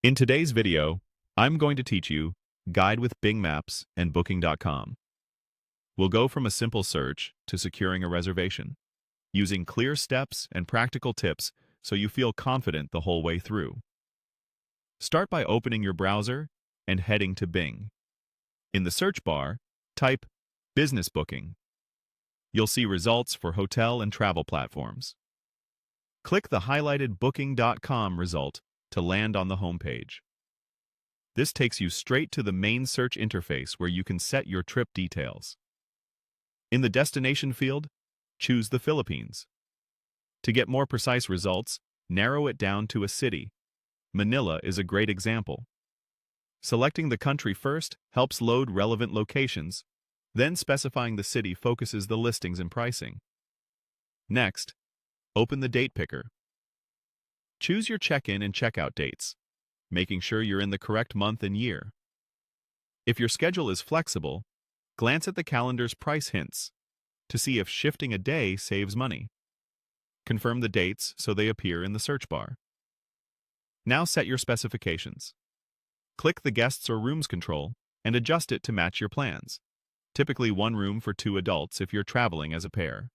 In today's video, I'm going to teach you Guide with Bing Maps and Booking.com. We'll go from a simple search to securing a reservation, using clear steps and practical tips so you feel confident the whole way through. Start by opening your browser and heading to Bing. In the search bar, type Business Booking. You'll see results for hotel and travel platforms. Click the highlighted Booking.com result to land on the home page. This takes you straight to the main search interface where you can set your trip details. In the destination field, choose the Philippines. To get more precise results, narrow it down to a city. Manila is a great example. Selecting the country first helps load relevant locations, then specifying the city focuses the listings and pricing. Next, open the date picker. Choose your check-in and check-out dates, making sure you're in the correct month and year. If your schedule is flexible, glance at the calendar's price hints to see if shifting a day saves money. Confirm the dates so they appear in the search bar. Now set your specifications. Click the guests or rooms control and adjust it to match your plans, typically one room for 2 adults if you're traveling as a pair.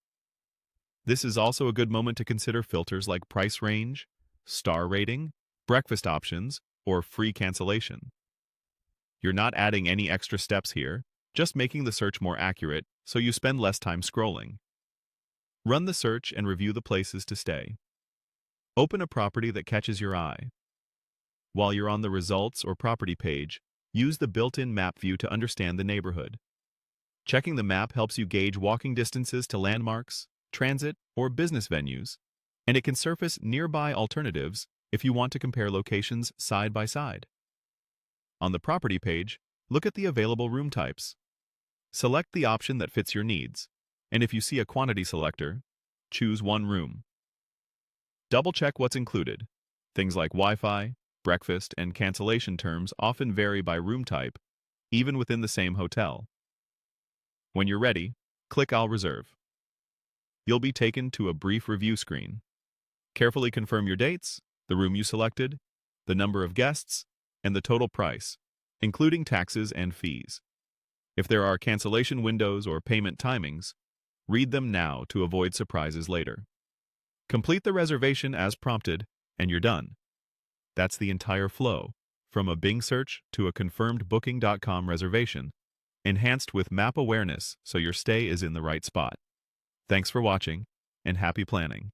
This is also a good moment to consider filters like price range, star rating, breakfast options, or free cancellation. You're not adding any extra steps here, just making the search more accurate so you spend less time scrolling. Run the search and review the places to stay. Open a property that catches your eye. While you're on the results or property page, use the built-in map view to understand the neighborhood. Checking the map helps you gauge walking distances to landmarks, transit, or business venues, and it can surface nearby alternatives if you want to compare locations side by side. On the property page, look at the available room types. Select the option that fits your needs, and if you see a quantity selector, choose one room. Double-check what's included. Things like Wi-Fi, breakfast, and cancellation terms often vary by room type, even within the same hotel. When you're ready, click I'll reserve. You'll be taken to a brief review screen. Carefully confirm your dates, the room you selected, the number of guests, and the total price, including taxes and fees. If there are cancellation windows or payment timings, read them now to avoid surprises later. Complete the reservation as prompted, and you're done. That's the entire flow, from a Bing search to a confirmed Booking.com reservation, enhanced with map awareness so your stay is in the right spot. Thanks for watching, and happy planning.